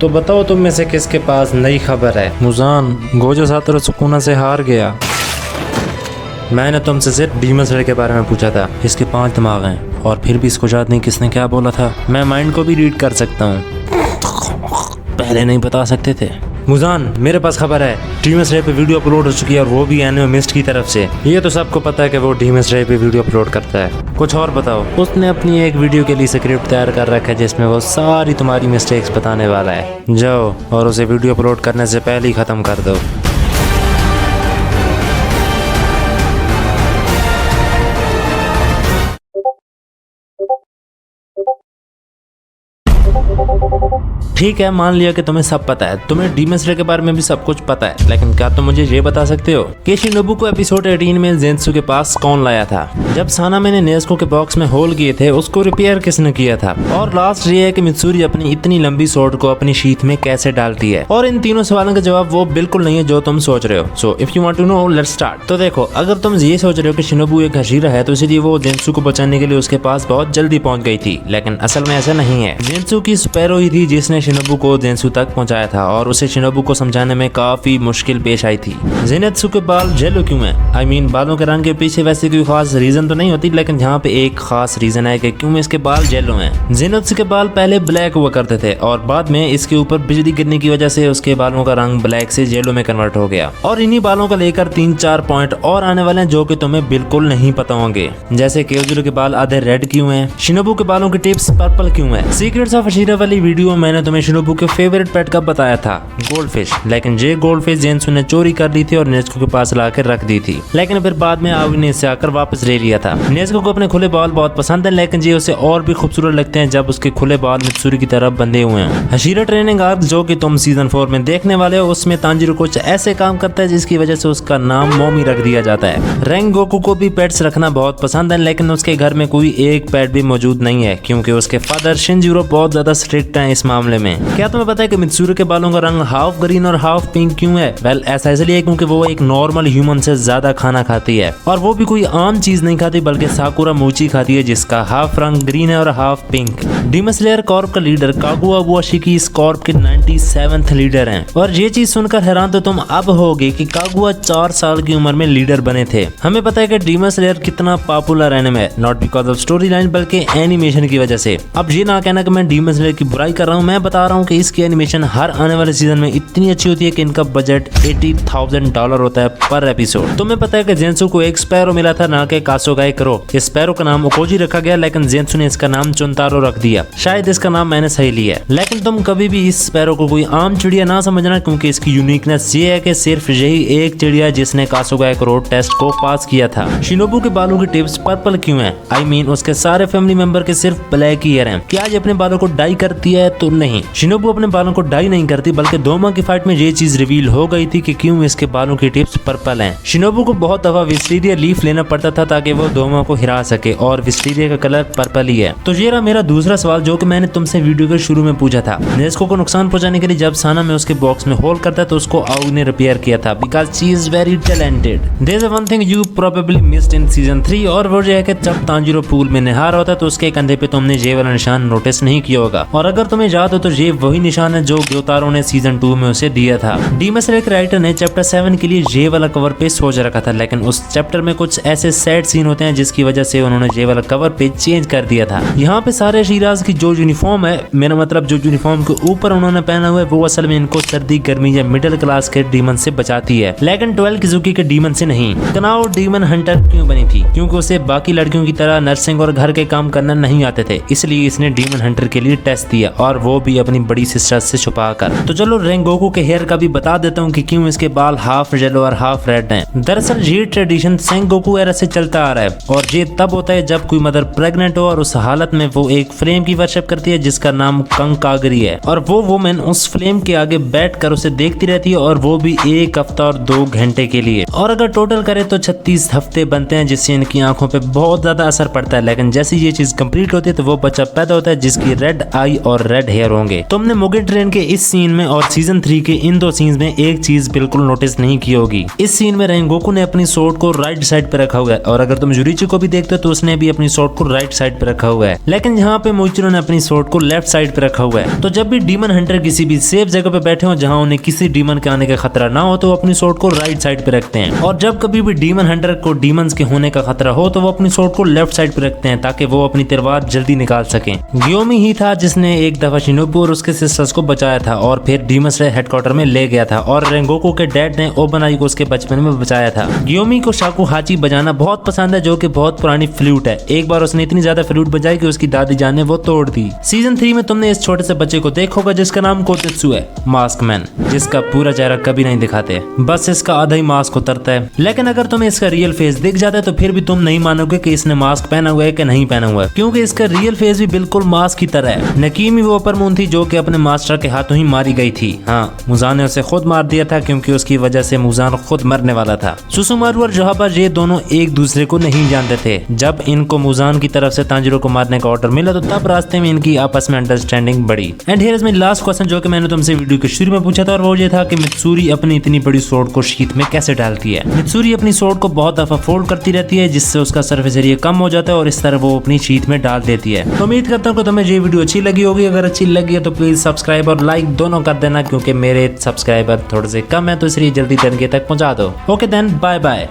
तो बताओ तुम में से किसके पास नई खबर है। मुजान, गोजो सातोरू सुकुना से हार गया। मैंने तुमसे सिर्फ डीमन स्लेयर के बारे में पूछा था। इसके 5 दिमाग हैं और फिर भी इसको याद नहीं किसने क्या बोला था। मैं माइंड को भी रीड कर सकता हूँ। पहले नहीं बता सकते थे। मुजान, मेरे पास खबर है, डीमन स्लेयर पे वीडियो अपलोड हो चुकी है और वो भी एनिमिस्ट की तरफ से। ये तो सबको पता है कि वो डीमन स्लेयर पे वीडियो अपलोड करता है। कुछ और बताओ। उसने अपनी एक वीडियो के लिए स्क्रिप्ट तैयार कर रखा है जिसमें वो सारी तुम्हारी मिस्टेक्स बताने वाला है। जाओ और उसे वीडियो अपलोड करने से पहले ही खत्म कर दो। ठीक है, मान लिया कि तुम्हें सब पता है, तुम्हें डीमन स्लेयर के बारे में भी सब कुछ पता है, लेकिन क्या तुम मुझे ये बता सकते हो कि शिनोबु को एपिसोड 18 में जेंत्सु के पास कौन लाया था? जब सानामे ने नेज़ुको के बॉक्स में होल किए थे उसको रिपेयर किसने किया था? और लास्ट ये है कि मित्सुरी अपनी इतनी लंबी स्वॉर्ड को अपनी शीथ में कैसे डालती है? और इन तीनों सवालों का जवाब वो बिल्कुल नहीं है जो तुम सोच रहे हो। So if you want to know, let's start. तो देखो, अगर तुम ये सोच रहे हो कि शिनोबु एक हशीरा है तो इसलिए वो जेंत्सु को बचाने के लिए उसके पास बहुत जल्दी पहुंच गई थी, लेकिन असल में ऐसा नहीं है। जेंत्सु की स्पैरो ही थी जिसने शिनोबु को जेंत्सु तक पहुंचाया था और उसे शिनोबु को समझाने में काफी मुश्किल पेश आई थी। जेनेत्सु के बाल येलो क्यों हैं? आई मीन बालों के रंग के पीछे वैसे कोई खास रीजन तो नहीं होती, लेकिन यहाँ पे एक खास रीजन है कि क्यों इसके बाल येलो हैं। जेनेत्सु के बाल पहले ब्लैक हुआ करते थे और बाद में इसके ऊपर बिजली गिरने की वजह से उसके बालों का रंग ब्लैक से येलो में कन्वर्ट हो गया। और इन्हीं बालों को लेकर 3-4 पॉइंट और आने वाले हैं जो कि तुम्हें बिल्कुल नहीं पता होंगे, जैसे केओजुरो के बाल आधे रेड क्यों हैं, शिनोबु के बालों की टिप्स पर्पल क्यों है। सीक्रेट्स ऑफ हशीरा वाली वीडियो मैंने तुम्हें शिनोबु के फेवरेट पेट का बताया था, गोल्डफिश, लेकिन ये गोल्डफिश जेंत्सु ने चोरी कर ली थी और नेज़ुको के पास लाकर रख दी थी, लेकिन फिर बाद में आवी ने इसे आकर वापस ले लिया था। नेज़ुको को अपने खुले बाल बहुत पसंद है, लेकिन ये उसे और भी खूबसूरत लगते हैं जब उसके खुले बाल मित्सुरी की तरफ बंधे हुए हैं। हशीरा ट्रेनिंग आर्क जो कि तुम सीजन 4 में देखने वाले हो, उसमें तांजीरो कुछ ऐसे काम करता है जिसकी वजह से उसका नाम मोमी रख दिया जाता है। रेंगोकू को भी पेट्स रखना बहुत पसंद है, लेकिन उसके घर में कोई एक पेट भी मौजूद नहीं है क्योंकि उसके फादर शिनजिरो बहुत ज्यादा स्ट्रिक्ट हैं इस मामले में। क्या तुम्हें पता है कि मित्सुरी के बालों का रंग हाफ ग्रीन और हाफ पिंक क्यों है? वेल, ऐसा इसलिए क्योंकि वो एक नॉर्मल ह्यूमन से ज्यादा खाना खाती है और वो भी कोई आम चीज नहीं खाती बल्कि साकुरा मोची खाती है जिसका हाफ रंग ग्रीन है और half pink. Demon slayer Corp का लीडर कागुआ बुआशिकी इस कॉर्प के 97th लीडर हैं और ये चीज सुनकर हैरान तो तुम अब होगे कि कागुआ 4 साल की उम्र में लीडर बने थे। हमें पता है कि डीमन स्लेयर कितना पॉपुलर एनिमे है, not because of story line बल्कि एनिमेशन की वजह से। अब ये ना कहना कि मैं डीमन स्लेयर की बुराई कर रहा हूँ, मैं बता रहा हूँ कि इसकी एनिमेशन हर आने वाले सीजन में इतनी अच्छी होती है कि इनका बजट $80,000 होता है पर एपिसोड। तुम्हें पता है कि जेंत्सु को एक स्पैरो मिला था, ना कि कासोगाई करो। इस स्पैरो का नाम ओकोजी रखा गया, लेकिन जेंत्सु ने इसका नाम चुनतारो रख दिया। शायद इसका नाम मैंने सही लिया है, लेकिन तुम कभी भी इस स्पैरो को कोई आम चिड़िया ना समझना क्योंकि इसकी यूनिकनेस ये है कि सिर्फ यही एक चिड़िया जिसने कासोगाई करो टेस्ट को पास किया था। शिनोबु के बालों की टिप्स पर्पल क्यों है? आई मीन उसके सारे फैमिली मेंबर के सिर्फ ब्लैक ही हेयर हैं। क्या ये अपने बालों को डाई करती है? तो नहीं, शिनोबु अपने बालों को डाई नहीं करती, बल्कि दोमा की फाइट में ये चीज रिवील हो गई थी कि क्यों इसके बालों की टिप्स पर्पल हैं। शिनोबु को बहुत दफा विस्टेरिया लीफ लेना पड़ता था ताकि वो दोमा को हिरा सके और विस्टेरिया का कलर पर्पल ही है। तो ये रहा मेरा दूसरा सवाल जो कि मैंने तुमसे वीडियो के शुरू में पूछा था। नेज़ुको को नुकसान पहुंचाने के लिए जब साना में उसके बॉक्स में होल करता है तो उसको आउ ने रिपेयर किया था because she is very talented. There is one thing you probably missed in season 3 और वो ये है कि जब तांजीरो पूल में नहा रहा होता है तो उसके कंधे पे तुमने ये वाला निशान नोटिस नहीं किया होगा, और अगर तुम्हें याद हो तो ये वही निशान है जो ग्योतारो ने सीजन 2 में उसे दिया था। डीमन स्लेयर के राइटर ने चैप्टर 7 के लिए ये वाला कवर पेज सोच रखा था, लेकिन उस चैप्टर में कुछ ऐसे सैड सीन होते हैं जिसकी वजह से उन्होंने ये वाला कवर पेज चेंज कर दिया था। यहाँ पे सारे शीराज की जो यूनिफॉर्म है, मेरा मतलब जो यूनिफॉर्म के ऊपर उन्होंने पहना हुआ है, वो असल में इनको सर्दी गर्मी या मिडिल क्लास के डीमन से बचाती है, लेकिन 12 किजुकी के डीमन से नहीं। कनाओ डीमन हंटर क्यों बनी थी? क्योंकि उसे बाकी लड़कियों की तरह नर्सिंग और घर के काम करना नहीं आते थे, इसलिए इसने डीमन हंटर के लिए टेस्ट दिया और वो भी अपनी बड़ी सिस्टर से छुपा कर। तो चलो रेंगोकू के हेयर का भी बता देता हूँ कि क्यों इसके बाल हाफ येलो और हाफ रेड हैं। दरअसल ये ट्रेडिशन सेंगोकू एरा से चलता आ रहा है और ये तब होता है जब कोई मदर प्रेग्नेंट हो और उस हालत में वो एक फ्लेम की वर्शिप करती है जिसका नाम कंकागरी है, और वो वुमेन उस फ्लेम के आगे बैठकर उसे देखती रहती है और वो भी 1 हफ्ता और 2 घंटे के लिए। और अगर टोटल करे तो 36 हफ्ते बनते हैं जिससे इनकी आंखों पे बहुत ज्यादा असर पड़ता है, लेकिन जैसे ये चीज कंप्लीट होती है तो वो बच्चा पैदा होता है जिसकी रेड आई और रेड हेयर होंगे। तुमने मुगेन ट्रेन के इस सीन में और सीजन 3 के इन 2 सीन्स में एक चीज बिल्कुल नोटिस नहीं की होगी। इस सीन में रेंगोकू ने अपनी स्वॉर्ड को राइट साइड पे रखा हुआ है और अगर तुम जुरिची को भी देखते हो तो उसने भी अपनी स्वॉर्ड को राइट साइड पे रखा हुआ है, लेकिन यहाँ पे मोइचिरो ने अपनी स्वॉर्ड को लेफ्ट साइड पे रखा हुआ है। तो जब भी डीमन हंटर किसी भी सेफ जगह पे बैठे हो जहाँ उन्हें किसी डीमन के आने का खतरा ना हो तो वो अपनी स्वॉर्ड को राइट साइड पे रखते हैं, और जब कभी भी डीमन हंटर को डीमंस के होने का खतरा हो तो वो अपनी स्वॉर्ड को लेफ्ट साइड पे रखते हैं ताकि वो अपनी तलवार जल्दी निकाल सकें। गियोमी ही था जिसने एक दफा शिनोबु और उसके सिस्टर्स को बचाया था और फिर डीमन स्लेयर हेडक्वार्टर में ले गया था, और रेंगोकू के डैड ने ओबनाई को उसके बचपन में बचाया था। गियोमी को शाकुहाची बजाना बहुत पसंद है जो कि बहुत पुरानी फ्लूट है। एक बार उसने इतनी ज्यादा फ्लूट बजाई कि उसकी दादी जान ने वो तोड़ दी। सीजन 3 में तुमने इस छोटे से बच्चे को देखा होगा जिसका नाम कोतेत्सु है, मास्क मैन, जिसका पूरा चेहरा कभी नहीं दिखाते, बस इसका आधा ही मास्क उतरता है। लेकिन अगर तुम्हें इसका रियल फेस दिख जाता है तो फिर भी तुम नहीं मानोगे कि इसने मास्क पहना हुआ है कि नहीं पहना हुआ है, क्योंकि इसका रियल फेस भी बिल्कुल मास्क की तरह है। नकीमी वो अपर मून थी जो कि अपने मास्टर के हाथों ही मारी गई थी। हाँ, मुजान ने उसे खुद मार दिया था क्योंकि उसकी वजह से मुजान खुद मरने वाला था। सुसुमारू और जोहाबा ये दोनों एक दूसरे को नहीं जानते थे। जब इनको मुजान की तरफ से तांजिरो को मारने का ऑर्डर मिला तो तब रास्ते में इनकी आपस में अंडरस्टैंडिंग बढ़ी। And here is my last question जो कि मैंने तुमसे वीडियो के शुरू में पूछा था, और वो ये था कि मित्सुरी अपनी इतनी बड़ी स्वॉर्ड को शीत में कैसे डालती है। मित्सुरी अपनी स्वॉर्ड को बहुत दफा फोल्ड करती रहती है जिससे उसका सरफेस एरिया कम हो जाता है और इस तरह वो अपनी शीत में डाल देती है। तो उम्मीद करता हूँ कि तुम्हें ये वीडियो अच्छी लगी होगी। अगर अच्छी लगी है तो प्लीज सब्सक्राइब और लाइक दोनों कर देना, क्योंकि मेरे सब्सक्राइबर थोड़े से कम है तो इसलिए जल्दी तरीके तक पहुंचा दो। Okay then, bye bye.